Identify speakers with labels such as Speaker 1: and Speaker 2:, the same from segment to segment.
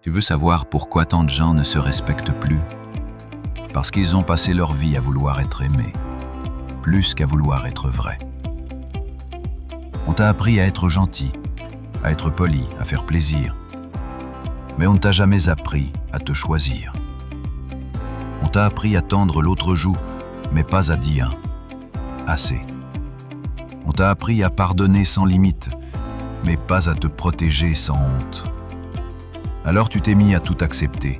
Speaker 1: Tu veux savoir pourquoi tant de gens ne se respectent plus? Parce qu'ils ont passé leur vie à vouloir être aimés, plus qu'à vouloir être vrais. On t'a appris à être gentil, à être poli, à faire plaisir. Mais on ne t'a jamais appris à te choisir. On t'a appris à tendre l'autre joue, mais pas à dire « assez ». On t'a appris à pardonner sans limite, mais pas à te protéger sans honte. Alors tu t'es mis à tout accepter,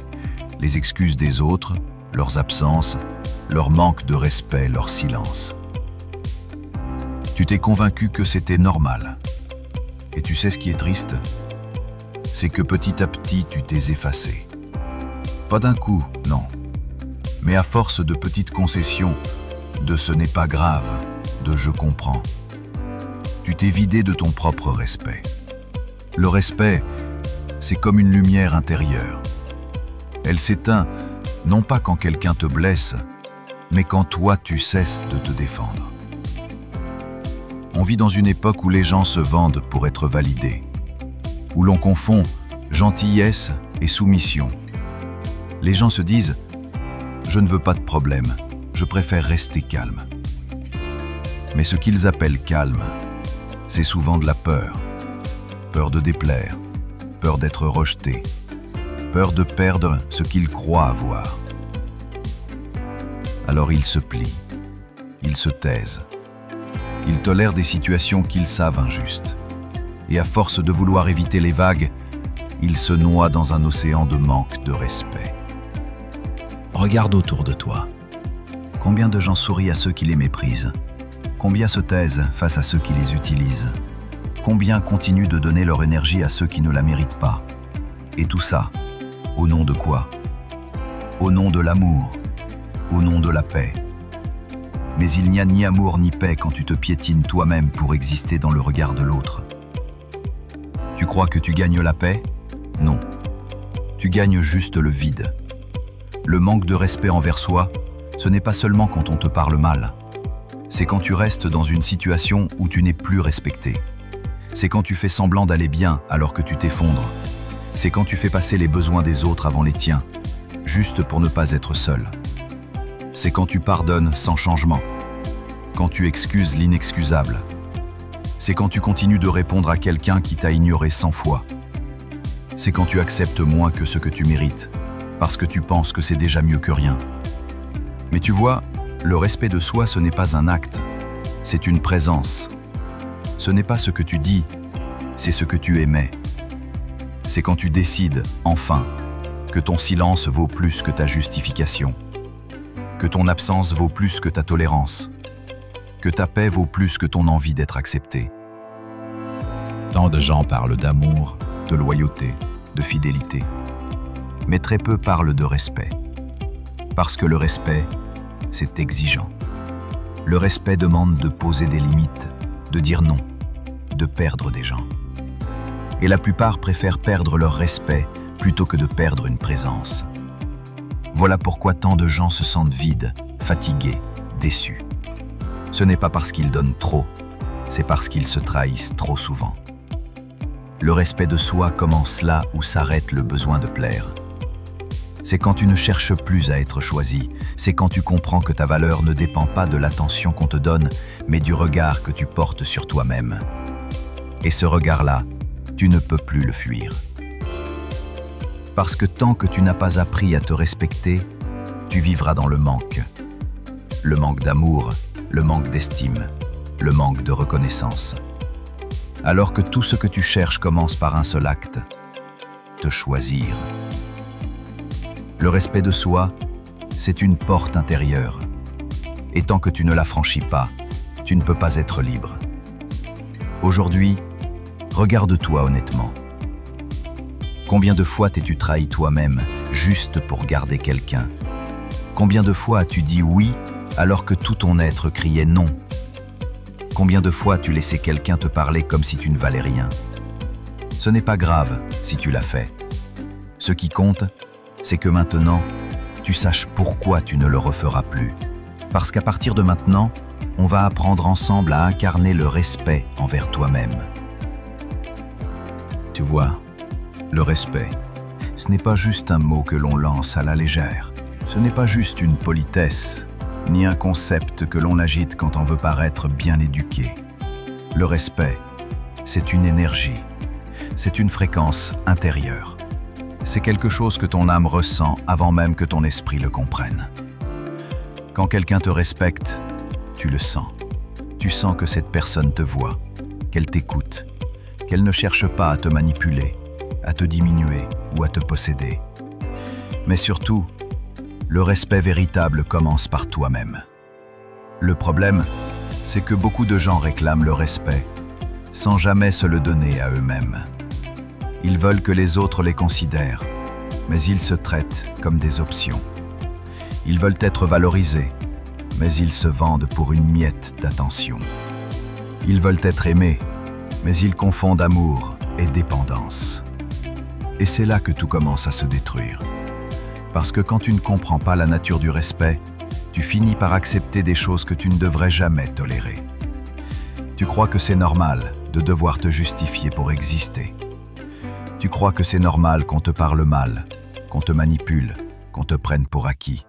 Speaker 1: les excuses des autres, leurs absences, leur manque de respect, leur silence. Tu t'es convaincu que c'était normal. Et tu sais ce qui est triste? C'est que petit à petit tu t'es effacé. Pas d'un coup, non. Mais à force de petites concessions, de ce n'est pas grave, de je comprends. Tu t'es vidé de ton propre respect. Le respect, c'est comme une lumière intérieure. Elle s'éteint, non pas quand quelqu'un te blesse, mais quand toi tu cesses de te défendre. On vit dans une époque où les gens se vendent pour être validés, où l'on confond gentillesse et soumission. Les gens se disent « je ne veux pas de problème, je préfère rester calme ». Mais ce qu'ils appellent calme, c'est souvent de la peur. Peur de déplaire, peur d'être rejeté, peur de perdre ce qu'ils croient avoir. Alors ils se plient, ils se taisent, ils tolèrent des situations qu'ils savent injustes. Et à force de vouloir éviter les vagues, ils se noient dans un océan de manque de respect. Regarde autour de toi. Combien de gens sourient à ceux qui les méprisent? Combien se taisent face à ceux qui les utilisent? Combien continuent de donner leur énergie à ceux qui ne la méritent pas? Et tout ça, au nom de quoi? Au nom de l'amour, au nom de la paix. Mais il n'y a ni amour ni paix quand tu te piétines toi-même pour exister dans le regard de l'autre. Tu crois que tu gagnes la paix? Non. Tu gagnes juste le vide. Le manque de respect envers soi, ce n'est pas seulement quand on te parle mal. C'est quand tu restes dans une situation où tu n'es plus respecté. C'est quand tu fais semblant d'aller bien alors que tu t'effondres. C'est quand tu fais passer les besoins des autres avant les tiens, juste pour ne pas être seul. C'est quand tu pardonnes sans changement, quand tu excuses l'inexcusable. C'est quand tu continues de répondre à quelqu'un qui t'a ignoré 100 fois. C'est quand tu acceptes moins que ce que tu mérites, parce que tu penses que c'est déjà mieux que rien. Mais tu vois, le respect de soi, ce n'est pas un acte, c'est une présence. Ce n'est pas ce que tu dis, c'est ce que tu émets. C'est quand tu décides, enfin, que ton silence vaut plus que ta justification, que ton absence vaut plus que ta tolérance, que ta paix vaut plus que ton envie d'être accepté. Tant de gens parlent d'amour, de loyauté, de fidélité, mais très peu parlent de respect. Parce que le respect, c'est exigeant. Le respect demande de poser des limites, de dire non, de perdre des gens. Et la plupart préfèrent perdre leur respect plutôt que de perdre une présence. Voilà pourquoi tant de gens se sentent vides, fatigués, déçus. Ce n'est pas parce qu'ils donnent trop, c'est parce qu'ils se trahissent trop souvent. Le respect de soi commence là où s'arrête le besoin de plaire. C'est quand tu ne cherches plus à être choisi, c'est quand tu comprends que ta valeur ne dépend pas de l'attention qu'on te donne, mais du regard que tu portes sur toi-même. Et ce regard-là, tu ne peux plus le fuir. Parce que tant que tu n'as pas appris à te respecter, tu vivras dans le manque. Le manque d'amour, le manque d'estime, le manque de reconnaissance. Alors que tout ce que tu cherches commence par un seul acte, te choisir. Le respect de soi, c'est une porte intérieure. Et tant que tu ne la franchis pas, tu ne peux pas être libre. Aujourd'hui, regarde-toi honnêtement. Combien de fois t'es-tu trahi toi-même, juste pour garder quelqu'un? Combien de fois as-tu dit oui, alors que tout ton être criait non? Combien de fois as-tu laissé quelqu'un te parler comme si tu ne valais rien? Ce n'est pas grave si tu l'as fait. Ce qui compte, c'est que maintenant, tu saches pourquoi tu ne le referas plus. Parce qu'à partir de maintenant, on va apprendre ensemble à incarner le respect envers toi-même. Tu vois, le respect, Ce n'est pas juste un mot que l'on lance à la légère. Ce n'est pas juste une politesse, ni un concept que l'on agite quand on veut paraître bien éduqué. Le respect, c'est une énergie. C'est une fréquence intérieure. C'est quelque chose que ton âme ressent avant même que ton esprit le comprenne. Quand quelqu'un te respecte, tu le sens. Tu sens que cette personne te voit, qu'elle t'écoute, qu'elle ne cherche pas à te manipuler, à te diminuer ou à te posséder. Mais surtout, le respect véritable commence par toi-même. Le problème, c'est que beaucoup de gens réclament le respect sans jamais se le donner à eux-mêmes. Ils veulent que les autres les considèrent, mais ils se traitent comme des options. Ils veulent être valorisés, mais ils se vendent pour une miette d'attention. Ils veulent être aimés, mais ils confondent amour et dépendance. Et c'est là que tout commence à se détruire. Parce que quand tu ne comprends pas la nature du respect, tu finis par accepter des choses que tu ne devrais jamais tolérer. Tu crois que c'est normal de devoir te justifier pour exister. Tu crois que c'est normal qu'on te parle mal, qu'on te manipule, qu'on te prenne pour acquis.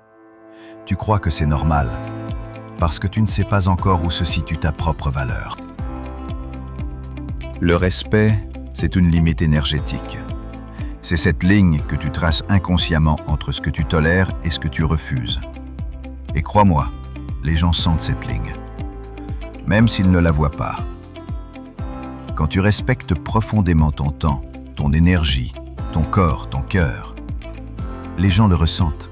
Speaker 1: Tu crois que c'est normal parce que tu ne sais pas encore où se situe ta propre valeur. Le respect, c'est une limite énergétique. C'est cette ligne que tu traces inconsciemment entre ce que tu tolères et ce que tu refuses. Et crois-moi, les gens sentent cette ligne, même s'ils ne la voient pas. Quand tu respectes profondément ton temps, ton énergie, ton corps, ton cœur, les gens le ressentent.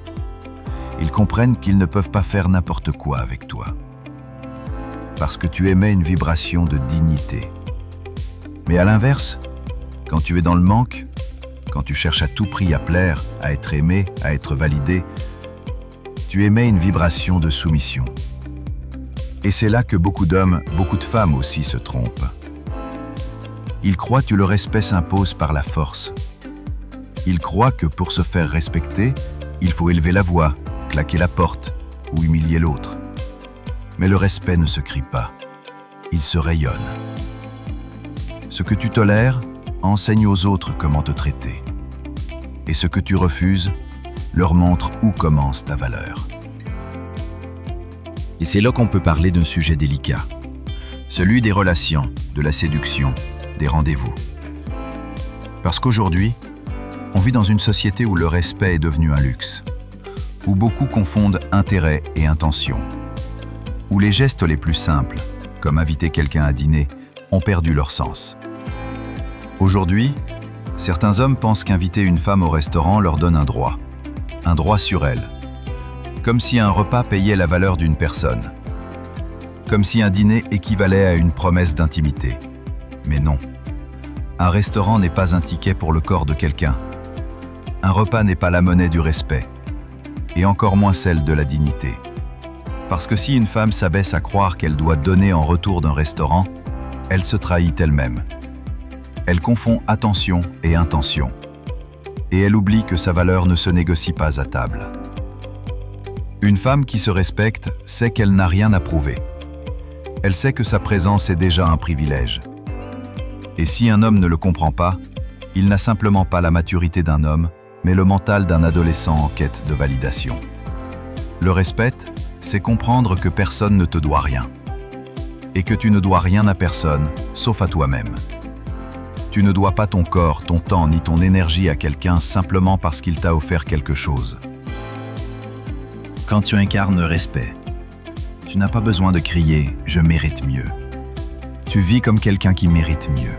Speaker 1: Ils comprennent qu'ils ne peuvent pas faire n'importe quoi avec toi. Parce que tu émets une vibration de dignité. Mais à l'inverse, quand tu es dans le manque, quand tu cherches à tout prix à plaire, à être aimé, à être validé, tu émets une vibration de soumission. Et c'est là que beaucoup d'hommes, beaucoup de femmes aussi se trompent. Ils croient que le respect s'impose par la force. Ils croient que pour se faire respecter, il faut élever la voix, claquer la porte ou humilier l'autre. Mais le respect ne se crie pas, il se rayonne. Ce que tu tolères enseigne aux autres comment te traiter. Et ce que tu refuses leur montre où commence ta valeur. Et c'est là qu'on peut parler d'un sujet délicat, celui des relations, de la séduction, des rendez-vous. Parce qu'aujourd'hui, on vit dans une société où le respect est devenu un luxe, où beaucoup confondent intérêt et intention, où les gestes les plus simples, comme inviter quelqu'un à dîner, ont perdu leur sens. Aujourd'hui, certains hommes pensent qu'inviter une femme au restaurant leur donne un droit sur elle, comme si un repas payait la valeur d'une personne, comme si un dîner équivalait à une promesse d'intimité. Mais non, un restaurant n'est pas un ticket pour le corps de quelqu'un. Un repas n'est pas la monnaie du respect, et encore moins celle de la dignité. Parce que si une femme s'abaisse à croire qu'elle doit donner en retour d'un restaurant, elle se trahit elle-même. Elle confond attention et intention, et elle oublie que sa valeur ne se négocie pas à table. Une femme qui se respecte sait qu'elle n'a rien à prouver. Elle sait que sa présence est déjà un privilège. Et si un homme ne le comprend pas, il n'a simplement pas la maturité d'un homme, mais le mental d'un adolescent en quête de validation. Le respect, c'est comprendre que personne ne te doit rien. Et que tu ne dois rien à personne, sauf à toi-même. Tu ne dois pas ton corps, ton temps ni ton énergie à quelqu'un simplement parce qu'il t'a offert quelque chose. Quand tu incarnes le respect, tu n'as pas besoin de crier « je mérite mieux ». Tu vis comme quelqu'un qui mérite mieux.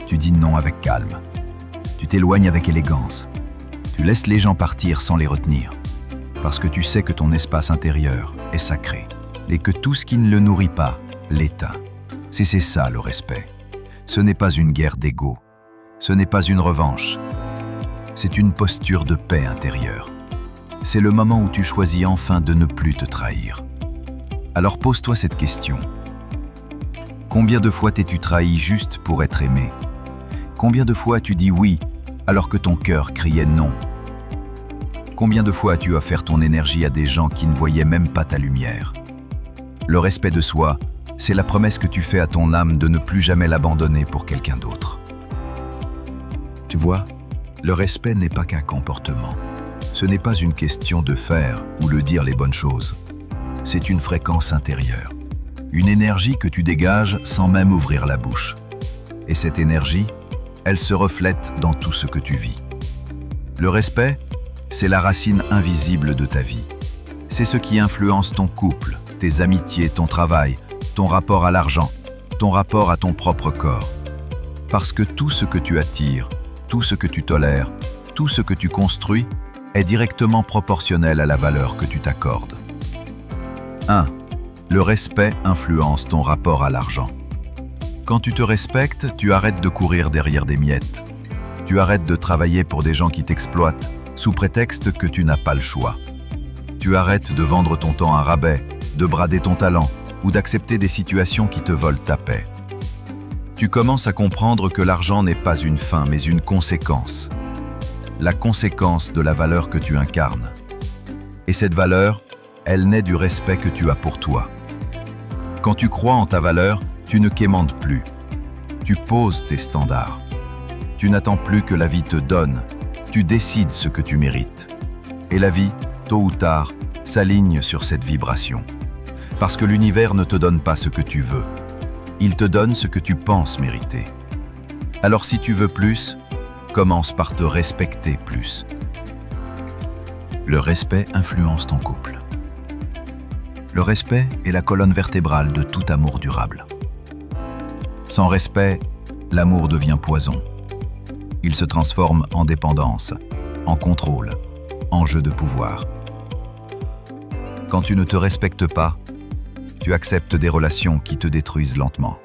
Speaker 1: Tu dis non avec calme. Tu t'éloignes avec élégance. Tu laisses les gens partir sans les retenir. Parce que tu sais que ton espace intérieur est sacré et que tout ce qui ne le nourrit pas l'éteint. C'est ça le respect. Ce n'est pas une guerre d'ego. Ce n'est pas une revanche. C'est une posture de paix intérieure. C'est le moment où tu choisis enfin de ne plus te trahir. Alors pose-toi cette question. Combien de fois t'es-tu trahi juste pour être aimé? Combien de fois as-tu dit oui alors que ton cœur criait non? Combien de fois as-tu offert ton énergie à des gens qui ne voyaient même pas ta lumière? Le respect de soi, c'est la promesse que tu fais à ton âme de ne plus jamais l'abandonner pour quelqu'un d'autre. Tu vois, Le respect n'est pas qu'un comportement. Ce n'est pas une question de faire ou de dire les bonnes choses. C'est une fréquence intérieure. Une énergie que tu dégages sans même ouvrir la bouche. Et cette énergie, elle se reflète dans tout ce que tu vis. Le respect, c'est la racine invisible de ta vie. C'est ce qui influence ton couple, tes amitiés, ton travail, ton rapport à l'argent, ton rapport à ton propre corps. Parce que tout ce que tu attires, tout ce que tu tolères, tout ce que tu construis est directement proportionnel à la valeur que tu t'accordes. 1. Le respect influence ton rapport à l'argent. Quand tu te respectes, tu arrêtes de courir derrière des miettes. Tu arrêtes de travailler pour des gens qui t'exploitent, sous prétexte que tu n'as pas le choix. Tu arrêtes de vendre ton temps à rabais, de brader ton talent ou d'accepter des situations qui te volent ta paix. Tu commences à comprendre que l'argent n'est pas une fin, mais une conséquence. La conséquence de la valeur que tu incarnes. Et cette valeur, elle naît du respect que tu as pour toi. Quand tu crois en ta valeur, tu ne quémandes plus. Tu poses tes standards. Tu n'attends plus que la vie te donne. Tu décides ce que tu mérites. Et la vie, tôt ou tard, s'aligne sur cette vibration. Parce que l'univers ne te donne pas ce que tu veux. Il te donne ce que tu penses mériter. Alors si tu veux plus, commence par te respecter plus. Le respect influence ton couple. Le respect est la colonne vertébrale de tout amour durable. Sans respect, l'amour devient poison. Il se transforme en dépendance, en contrôle, en jeu de pouvoir. Quand tu ne te respectes pas, tu acceptes des relations qui te détruisent lentement.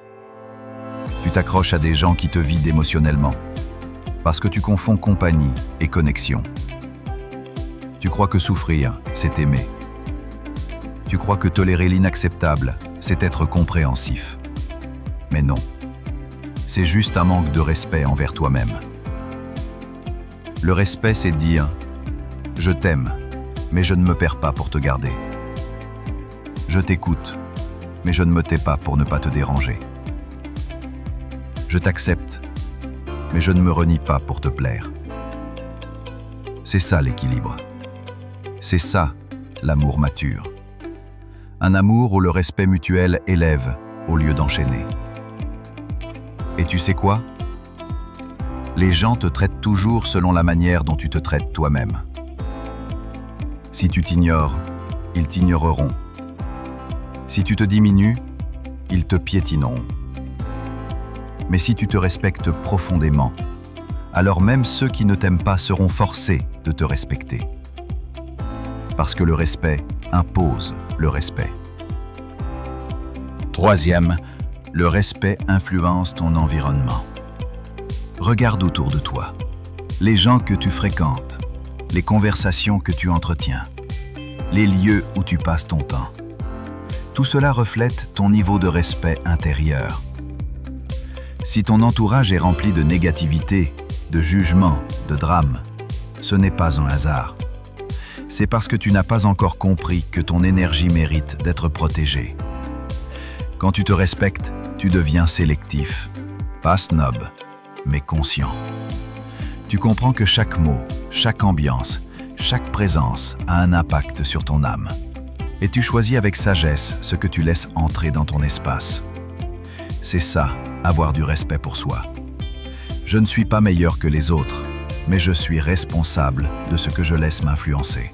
Speaker 1: Tu t'accroches à des gens qui te vident émotionnellement, parce que tu confonds compagnie et connexion. Tu crois que souffrir, c'est aimer. Tu crois que tolérer l'inacceptable, c'est être compréhensif. Mais non, c'est juste un manque de respect envers toi-même. Le respect, c'est dire « Je t'aime, mais je ne me perds pas pour te garder. Je t'écoute, mais je ne me tais pas pour ne pas te déranger. Je t'accepte, mais je ne me renie pas pour te plaire. » C'est ça l'équilibre. C'est ça l'amour mature. Un amour où le respect mutuel élève au lieu d'enchaîner. Et tu sais quoi? Les gens te traitent toujours selon la manière dont tu te traites toi-même. Si tu t'ignores, ils t'ignoreront. Si tu te diminues, ils te piétineront. Mais si tu te respectes profondément, alors même ceux qui ne t'aiment pas seront forcés de te respecter. Parce que le respect impose le respect. 3e, le respect influence ton environnement. Regarde autour de toi, les gens que tu fréquentes, les conversations que tu entretiens, les lieux où tu passes ton temps. Tout cela reflète ton niveau de respect intérieur. Si ton entourage est rempli de négativité, de jugement, de drame, ce n'est pas un hasard. C'est parce que tu n'as pas encore compris que ton énergie mérite d'être protégée. Quand tu te respectes, tu deviens sélectif, pas snob, mais conscient. Tu comprends que chaque mot, chaque ambiance, chaque présence a un impact sur ton âme. Et tu choisis avec sagesse ce que tu laisses entrer dans ton espace. C'est ça, avoir du respect pour soi. Je ne suis pas meilleur que les autres, mais je suis responsable de ce que je laisse m'influencer.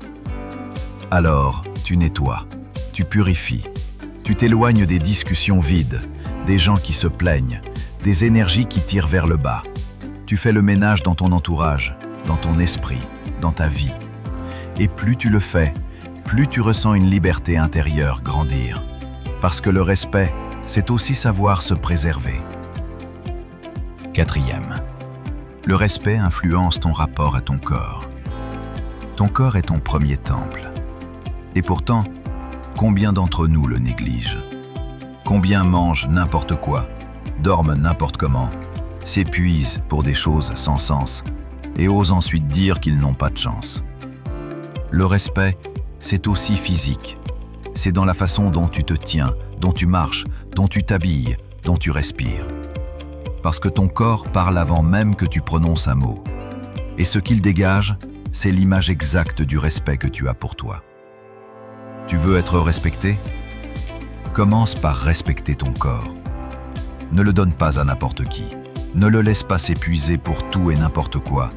Speaker 1: Alors, tu nettoies, tu purifies, tu t'éloignes des discussions vides, des gens qui se plaignent, des énergies qui tirent vers le bas. Tu fais le ménage dans ton entourage, dans ton esprit, dans ta vie. Et plus tu le fais, plus tu ressens une liberté intérieure grandir. Parce que le respect, c'est aussi savoir se préserver. 4e, le respect influence ton rapport à ton corps. Ton corps est ton premier temple. Et pourtant, combien d'entre nous le négligent? Combien mangent n'importe quoi, dorment n'importe comment, s'épuisent pour des choses sans sens et osent ensuite dire qu'ils n'ont pas de chance? Le respect, c'est aussi physique. C'est dans la façon dont tu te tiens, dont tu marches, dont tu t'habilles, dont tu respires. Parce que ton corps parle avant même que tu prononces un mot. Et ce qu'il dégage, c'est l'image exacte du respect que tu as pour toi. Tu veux être respecté? Commence par respecter ton corps. Ne le donne pas à n'importe qui. Ne le laisse pas s'épuiser pour tout et n'importe quoi.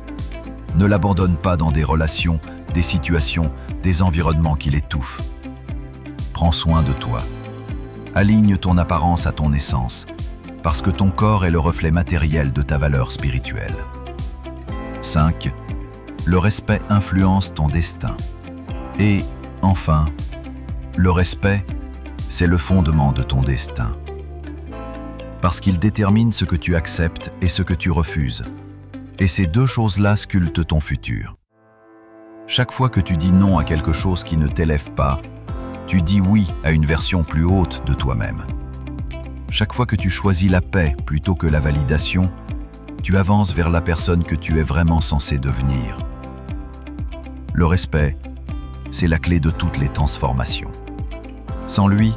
Speaker 1: Ne l'abandonne pas dans des relations, des situations, des environnements qui l'étouffent. Prends soin de toi. Aligne ton apparence à ton essence, parce que ton corps est le reflet matériel de ta valeur spirituelle. 5. Le respect influence ton destin. Et, enfin, le respect, c'est le fondement de ton destin. Parce qu'il détermine ce que tu acceptes et ce que tu refuses. Et ces deux choses-là sculptent ton futur. Chaque fois que tu dis non à quelque chose qui ne t'élève pas, tu dis oui à une version plus haute de toi-même. Chaque fois que tu choisis la paix plutôt que la validation, tu avances vers la personne que tu es vraiment censé devenir. Le respect, c'est la clé de toutes les transformations. Sans lui,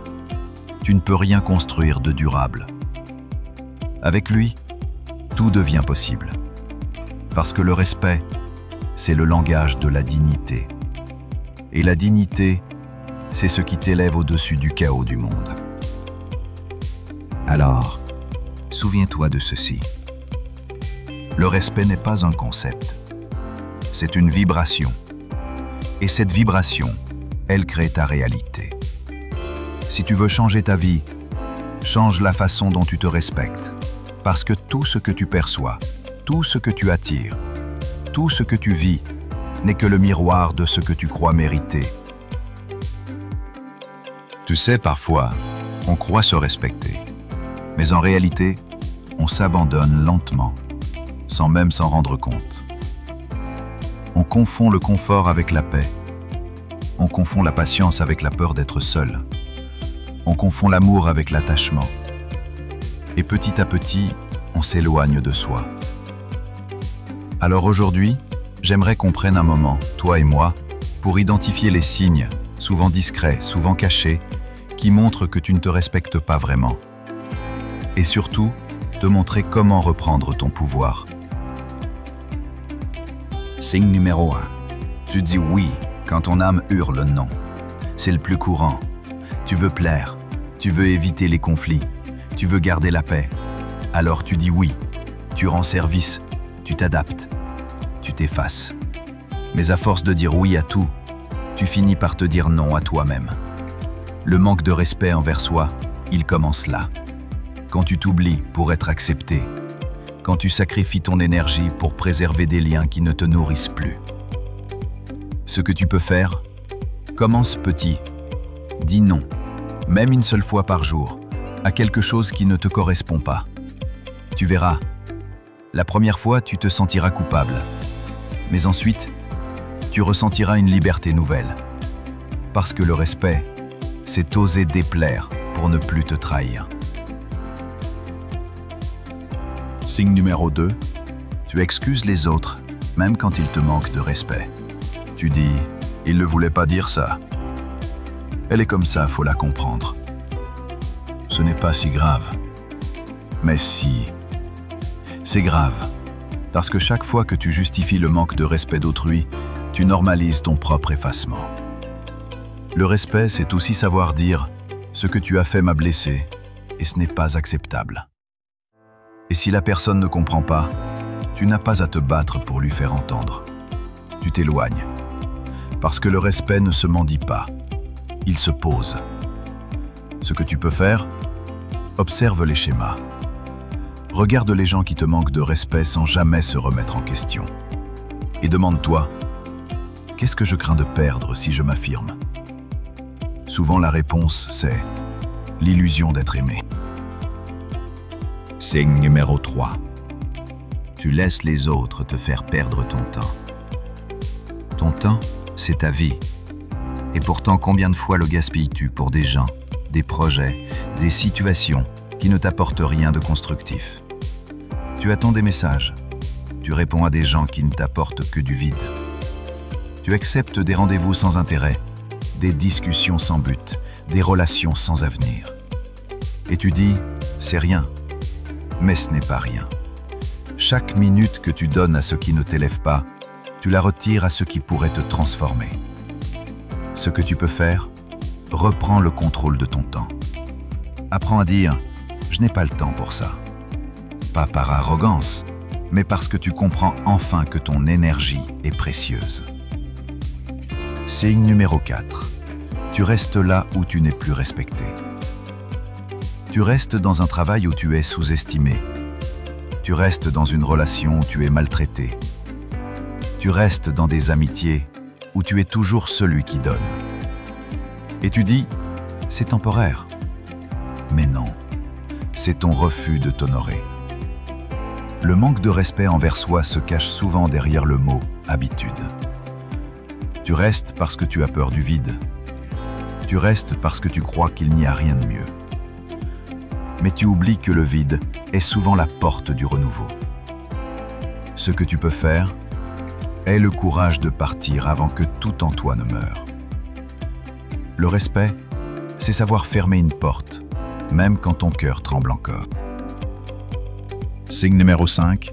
Speaker 1: tu ne peux rien construire de durable. Avec lui, tout devient possible. Parce que le respect, c'est le langage de la dignité. Et la dignité, c'est ce qui t'élève au-dessus du chaos du monde. Alors, souviens-toi de ceci. Le respect n'est pas un concept. C'est une vibration. Et cette vibration, elle crée ta réalité. Si tu veux changer ta vie, change la façon dont tu te respectes. Parce que tout ce que tu perçois, tout ce que tu attires, tout ce que tu vis n'est que le miroir de ce que tu crois mériter. Tu sais, parfois, on croit se respecter. Mais en réalité, on s'abandonne lentement, sans même s'en rendre compte. On confond le confort avec la paix. On confond la patience avec la peur d'être seul. On confond l'amour avec l'attachement. Et petit à petit, on s'éloigne de soi. Alors aujourd'hui, j'aimerais qu'on prenne un moment, toi et moi, pour identifier les signes, souvent discrets, souvent cachés, qui montrent que tu ne te respectes pas vraiment. Et surtout, te montrer comment reprendre ton pouvoir. Signe numéro 1. Tu dis oui quand ton âme hurle non. C'est le plus courant. Tu veux plaire, tu veux éviter les conflits, tu veux garder la paix. Alors tu dis oui, tu rends service, tu t'adaptes, tu t'effaces. Mais à force de dire oui à tout, tu finis par te dire non à toi-même. Le manque de respect envers soi, il commence là. Quand tu t'oublies pour être accepté, quand tu sacrifies ton énergie pour préserver des liens qui ne te nourrissent plus. Ce que tu peux faire, commence petit. Dis non, même une seule fois par jour, à quelque chose qui ne te correspond pas. Tu verras, la première fois, tu te sentiras coupable. Mais ensuite, tu ressentiras une liberté nouvelle. Parce que le respect, c'est oser déplaire pour ne plus te trahir. Signe numéro 2, tu excuses les autres, même quand ils te manquent de respect. Tu dis, il ne voulait pas dire ça. Elle est comme ça, faut la comprendre. Ce n'est pas si grave. Mais si, c'est grave. Parce que chaque fois que tu justifies le manque de respect d'autrui, tu normalises ton propre effacement. Le respect, c'est aussi savoir dire « ce que tu as fait m'a blessé et ce n'est pas acceptable ». Et si la personne ne comprend pas, tu n'as pas à te battre pour lui faire entendre. Tu t'éloignes. Parce que le respect ne se mendie pas, il se pose. Ce que tu peux faire, observe les schémas. Regarde les gens qui te manquent de respect sans jamais se remettre en question. Et demande-toi, qu'est-ce que je crains de perdre si je m'affirme? Souvent la réponse, c'est l'illusion d'être aimé. Signe numéro 3. Tu laisses les autres te faire perdre ton temps. Ton temps, c'est ta vie. Et pourtant, combien de fois le gaspilles-tu pour des gens, des projets, des situations qui ne t'apportent rien de constructif? Tu attends des messages. Tu réponds à des gens qui ne t'apportent que du vide. Tu acceptes des rendez-vous sans intérêt, des discussions sans but, des relations sans avenir. Et tu dis, c'est rien. Mais ce n'est pas rien. Chaque minute que tu donnes à ce qui ne t'élève pas, tu la retires à ce qui pourrait te transformer. Ce que tu peux faire, reprends le contrôle de ton temps. Apprends à dire « je n'ai pas le temps pour ça ». Pas par arrogance, mais parce que tu comprends enfin que ton énergie est précieuse. Signe numéro 4. Tu restes là où tu n'es plus respecté. Tu restes dans un travail où tu es sous-estimé. Tu restes dans une relation où tu es maltraité. Tu restes dans des amitiés où tu es toujours celui qui donne. Et tu dis, c'est temporaire. Mais non, c'est ton refus de t'honorer. Le manque de respect envers soi se cache souvent derrière le mot « habitude ». Tu restes parce que tu as peur du vide. Tu restes parce que tu crois qu'il n'y a rien de mieux. Mais tu oublies que le vide est souvent la porte du renouveau. Ce que tu peux faire, aie le courage de partir avant que tout en toi ne meure. Le respect, c'est savoir fermer une porte, même quand ton cœur tremble encore. Signe numéro 5,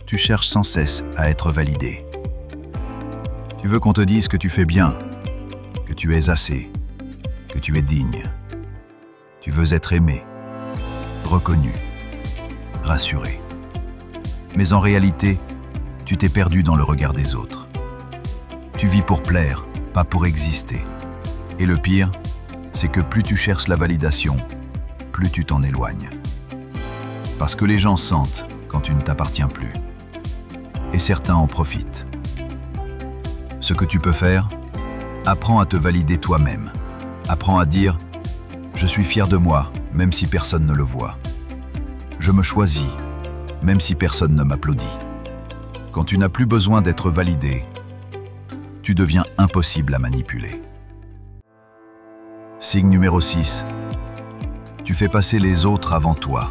Speaker 1: tu cherches sans cesse à être validé. Tu veux qu'on te dise que tu fais bien, que tu es assez, que tu es digne. Tu veux être aimé, reconnu, rassuré. Mais en réalité, tu t'es perdu dans le regard des autres. Tu vis pour plaire, pas pour exister. Et le pire, c'est que plus tu cherches la validation, plus tu t'en éloignes. Parce que les gens sentent quand tu ne t'appartiens plus. Et certains en profitent. Ce que tu peux faire, apprends à te valider toi-même. Apprends à dire « Je suis fier de moi, même si personne ne le voit. Je me choisis, même si personne ne m'applaudit. » Quand tu n'as plus besoin d'être validé, tu deviens impossible à manipuler. Signe numéro 6. Tu fais passer les autres avant toi,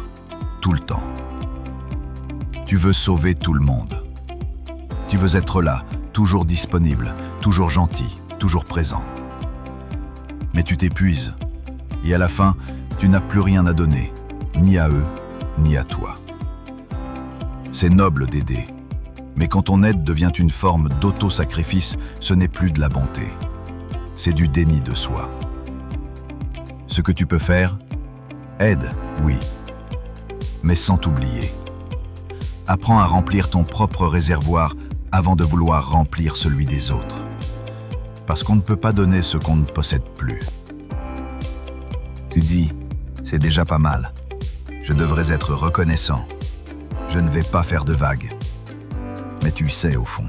Speaker 1: tout le temps. Tu veux sauver tout le monde. Tu veux être là, toujours disponible, toujours gentil, toujours présent. Mais tu t'épuises, et à la fin, tu n'as plus rien à donner, ni à eux, ni à toi. C'est noble d'aider. Mais quand ton aide devient une forme d'auto-sacrifice, ce n'est plus de la bonté. C'est du déni de soi. Ce que tu peux faire, aide, oui, mais sans t'oublier. Apprends à remplir ton propre réservoir avant de vouloir remplir celui des autres. Parce qu'on ne peut pas donner ce qu'on ne possède plus. Tu dis, c'est déjà pas mal. Je devrais être reconnaissant. Je ne vais pas faire de vagues. Mais tu sais au fond,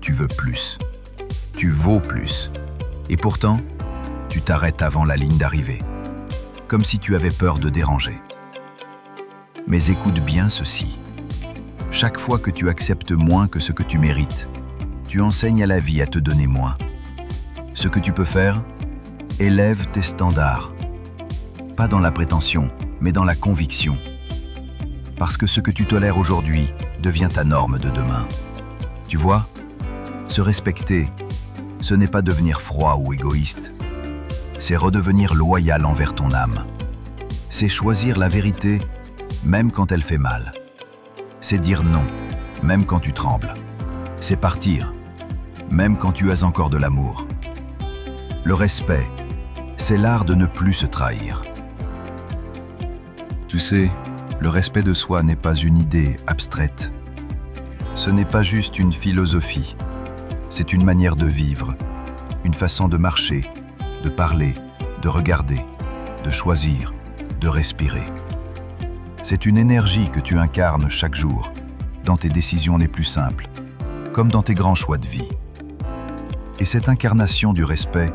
Speaker 1: tu veux plus, tu vaux plus, et pourtant, tu t'arrêtes avant la ligne d'arrivée, comme si tu avais peur de déranger. Mais écoute bien ceci, chaque fois que tu acceptes moins que ce que tu mérites, tu enseignes à la vie à te donner moins. Ce que tu peux faire, élève tes standards, pas dans la prétention, mais dans la conviction. Parce que ce que tu tolères aujourd'hui devient ta norme de demain. Tu vois, se respecter, ce n'est pas devenir froid ou égoïste. C'est redevenir loyal envers ton âme. C'est choisir la vérité, même quand elle fait mal. C'est dire non, même quand tu trembles. C'est partir, même quand tu as encore de l'amour. Le respect, c'est l'art de ne plus se trahir. Tu sais, le respect de soi n'est pas une idée abstraite. Ce n'est pas juste une philosophie. C'est une manière de vivre, une façon de marcher, de parler, de regarder, de choisir, de respirer. C'est une énergie que tu incarnes chaque jour, dans tes décisions les plus simples, comme dans tes grands choix de vie. Et cette incarnation du respect,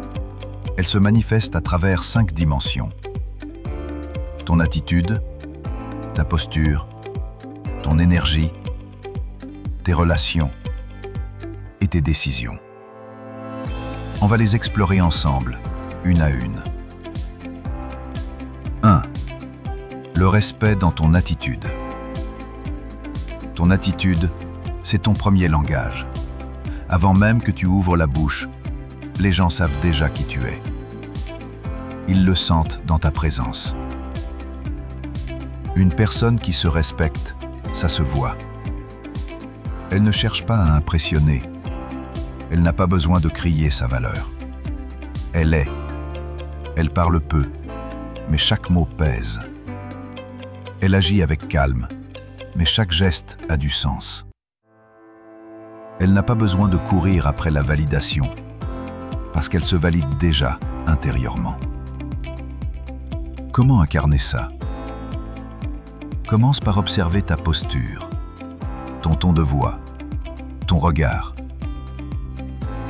Speaker 1: elle se manifeste à travers 5 dimensions. Ton attitude, ta posture, ton énergie, tes relations et tes décisions. On va les explorer ensemble, une à une. 1. Le respect dans ton attitude. Ton attitude, c'est ton premier langage. Avant même que tu ouvres la bouche, les gens savent déjà qui tu es. Ils le sentent dans ta présence. Une personne qui se respecte, ça se voit. Elle ne cherche pas à impressionner. Elle n'a pas besoin de crier sa valeur. Elle est. Elle parle peu, mais chaque mot pèse. Elle agit avec calme, mais chaque geste a du sens. Elle n'a pas besoin de courir après la validation, parce qu'elle se valide déjà intérieurement. Comment incarner ça? Commence par observer ta posture, ton ton de voix, ton regard.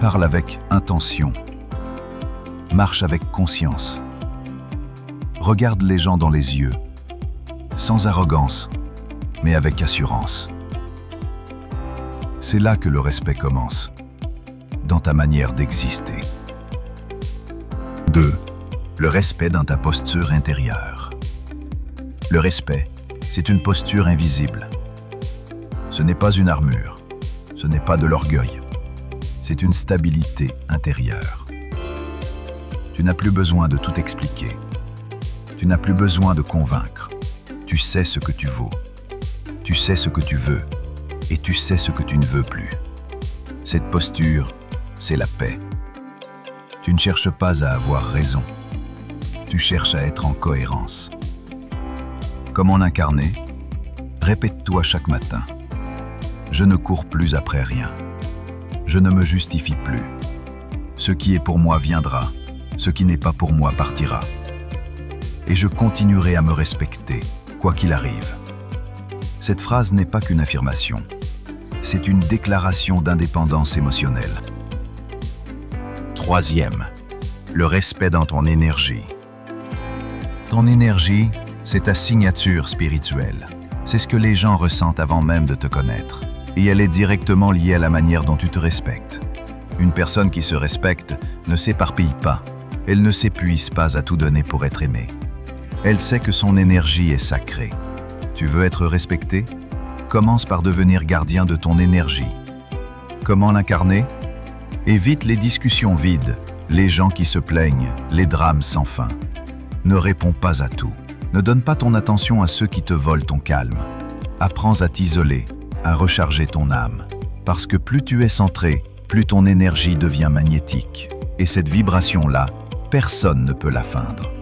Speaker 1: Parle avec intention. Marche avec conscience. Regarde les gens dans les yeux, sans arrogance, mais avec assurance. C'est là que le respect commence, dans ta manière d'exister. 2. Le respect dans ta posture intérieure. Le respect, c'est une posture invisible. Ce n'est pas une armure, ce n'est pas de l'orgueil, c'est une stabilité intérieure. Tu n'as plus besoin de tout expliquer. Tu n'as plus besoin de convaincre. Tu sais ce que tu vaux. Tu sais ce que tu veux. Et tu sais ce que tu ne veux plus. Cette posture, c'est la paix. Tu ne cherches pas à avoir raison. Tu cherches à être en cohérence. Comment l'incarner? Répète-toi chaque matin. Je ne cours plus après rien. Je ne me justifie plus. Ce qui est pour moi viendra. Ce qui n'est pas pour moi partira. Et je continuerai à me respecter, quoi qu'il arrive. Cette phrase n'est pas qu'une affirmation. C'est une déclaration d'indépendance émotionnelle. 3. Le respect dans ton énergie. Ton énergie, c'est ta signature spirituelle. C'est ce que les gens ressentent avant même de te connaître. Et elle est directement liée à la manière dont tu te respectes. Une personne qui se respecte ne s'éparpille pas. Elle ne s'épuise pas à tout donner pour être aimée. Elle sait que son énergie est sacrée. Tu veux être respecté? Commence par devenir gardien de ton énergie. Comment l'incarner? Évite les discussions vides, les gens qui se plaignent, les drames sans fin. Ne réponds pas à tout. Ne donne pas ton attention à ceux qui te volent ton calme. Apprends à t'isoler, à recharger ton âme. Parce que plus tu es centré, plus ton énergie devient magnétique. Et cette vibration-là, personne ne peut la feindre.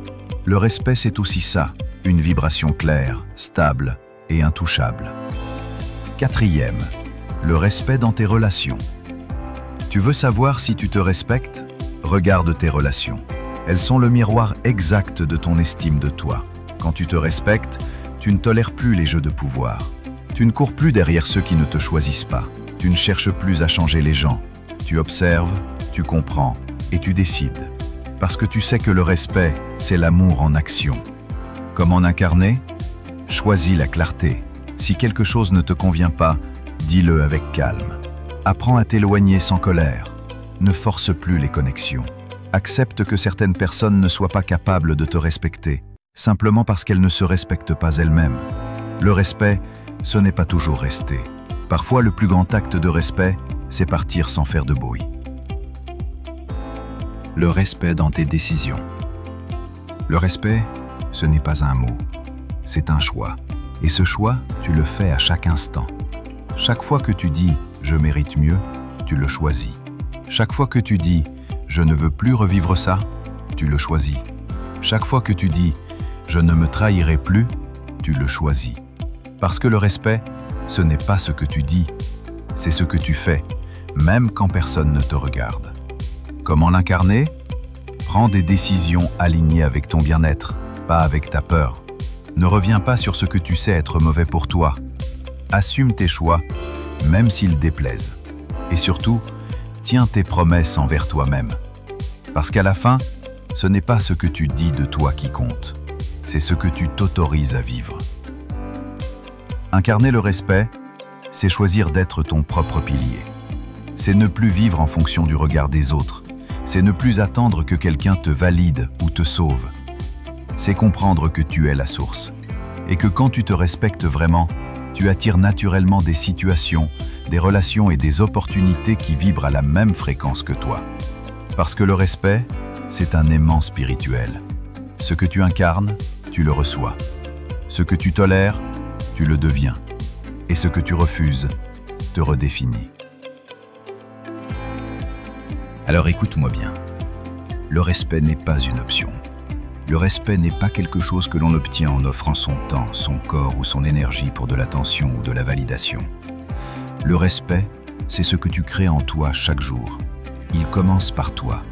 Speaker 1: Le respect, c'est aussi ça, une vibration claire, stable et intouchable. 4. Le respect dans tes relations. Tu veux savoir si tu te respectes? Regarde tes relations. Elles sont le miroir exact de ton estime de toi. Quand tu te respectes, tu ne tolères plus les jeux de pouvoir. Tu ne cours plus derrière ceux qui ne te choisissent pas. Tu ne cherches plus à changer les gens. Tu observes, tu comprends et tu décides. Parce que tu sais que le respect, c'est l'amour en action. Comment l'incarner? Choisis la clarté. Si quelque chose ne te convient pas, dis-le avec calme. Apprends à t'éloigner sans colère. Ne force plus les connexions. Accepte que certaines personnes ne soient pas capables de te respecter, simplement parce qu'elles ne se respectent pas elles-mêmes. Le respect, ce n'est pas toujours rester. Parfois, le plus grand acte de respect, c'est partir sans faire de bruit. Le respect dans tes décisions. Le respect, ce n'est pas un mot, c'est un choix. Et ce choix, tu le fais à chaque instant. Chaque fois que tu dis « je mérite mieux », tu le choisis. Chaque fois que tu dis « je ne veux plus revivre ça », tu le choisis. Chaque fois que tu dis « je ne me trahirai plus », tu le choisis. Parce que le respect, ce n'est pas ce que tu dis, c'est ce que tu fais, même quand personne ne te regarde. Comment l'incarner? Prends des décisions alignées avec ton bien-être, pas avec ta peur. Ne reviens pas sur ce que tu sais être mauvais pour toi. Assume tes choix, même s'ils déplaisent. Et surtout, tiens tes promesses envers toi-même. Parce qu'à la fin, ce n'est pas ce que tu dis de toi qui compte, c'est ce que tu t'autorises à vivre. Incarner le respect, c'est choisir d'être ton propre pilier. C'est ne plus vivre en fonction du regard des autres. C'est ne plus attendre que quelqu'un te valide ou te sauve. C'est comprendre que tu es la source. Et que quand tu te respectes vraiment, tu attires naturellement des situations, des relations et des opportunités qui vibrent à la même fréquence que toi. Parce que le respect, c'est un aimant spirituel. Ce que tu incarnes, tu le reçois. Ce que tu tolères, tu le deviens. Et ce que tu refuses, te redéfinit. Alors écoute-moi bien. Le respect n'est pas une option. Le respect n'est pas quelque chose que l'on obtient en offrant son temps, son corps ou son énergie pour de l'attention ou de la validation. Le respect, c'est ce que tu crées en toi chaque jour. Il commence par toi.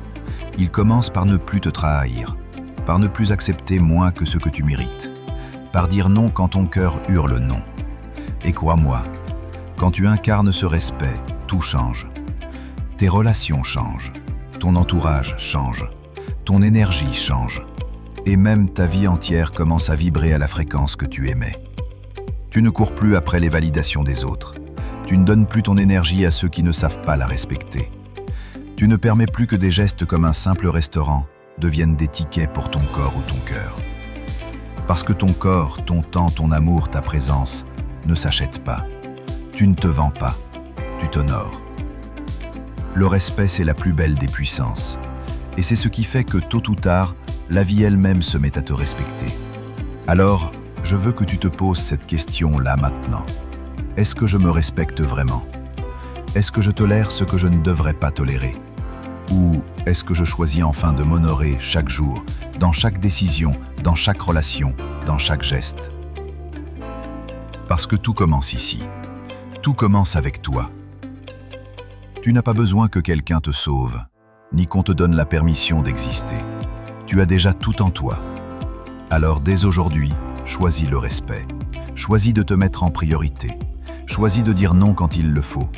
Speaker 1: Il commence par ne plus te trahir, par ne plus accepter moins que ce que tu mérites, par dire non quand ton cœur hurle non. Et crois-moi, quand tu incarnes ce respect, tout change. Tes relations changent, ton entourage change, ton énergie change, et même ta vie entière commence à vibrer à la fréquence que tu aimais. Tu ne cours plus après les validations des autres. Tu ne donnes plus ton énergie à ceux qui ne savent pas la respecter. Tu ne permets plus que des gestes comme un simple restaurant deviennent des tickets pour ton corps ou ton cœur. Parce que ton corps, ton temps, ton amour, ta présence ne s'achètent pas. Tu ne te vends pas, tu t'honores. Le respect, c'est la plus belle des puissances. Et c'est ce qui fait que tôt ou tard, la vie elle-même se met à te respecter. Alors, je veux que tu te poses cette question là maintenant. Est-ce que je me respecte vraiment? Est-ce que je tolère ce que je ne devrais pas tolérer? Ou est-ce que je choisis enfin de m'honorer chaque jour, dans chaque décision, dans chaque relation, dans chaque geste? Parce que tout commence ici. Tout commence avec toi. Tu n'as pas besoin que quelqu'un te sauve, ni qu'on te donne la permission d'exister. Tu as déjà tout en toi. Alors dès aujourd'hui, choisis le respect. Choisis de te mettre en priorité. Choisis de dire non quand il le faut.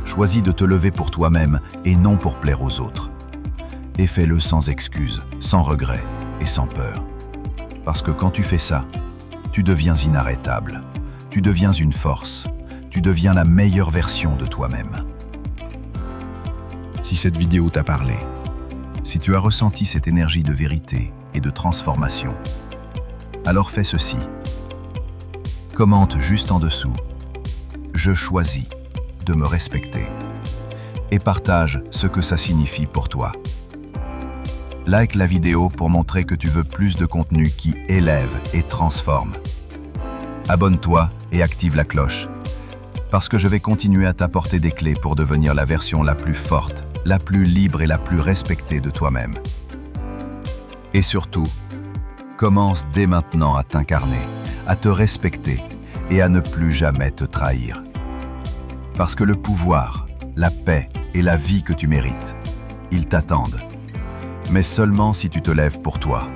Speaker 1: Choisis de te lever pour toi-même et non pour plaire aux autres. Et fais-le sans excuse, sans regret et sans peur. Parce que quand tu fais ça, tu deviens inarrêtable. Tu deviens une force. Tu deviens la meilleure version de toi-même. Si cette vidéo t'a parlé, si tu as ressenti cette énergie de vérité et de transformation, alors fais ceci. Commente juste en dessous « Je choisis de me respecter » et partage ce que ça signifie pour toi. Like la vidéo pour montrer que tu veux plus de contenu qui élève et transforme. Abonne-toi et active la cloche, parce que je vais continuer à t'apporter des clés pour devenir la version la plus forte, la plus libre et la plus respectée de toi-même. Et surtout, commence dès maintenant à t'incarner, à te respecter et à ne plus jamais te trahir. Parce que le pouvoir, la paix et la vie que tu mérites, ils t'attendent. Mais seulement si tu te lèves pour toi.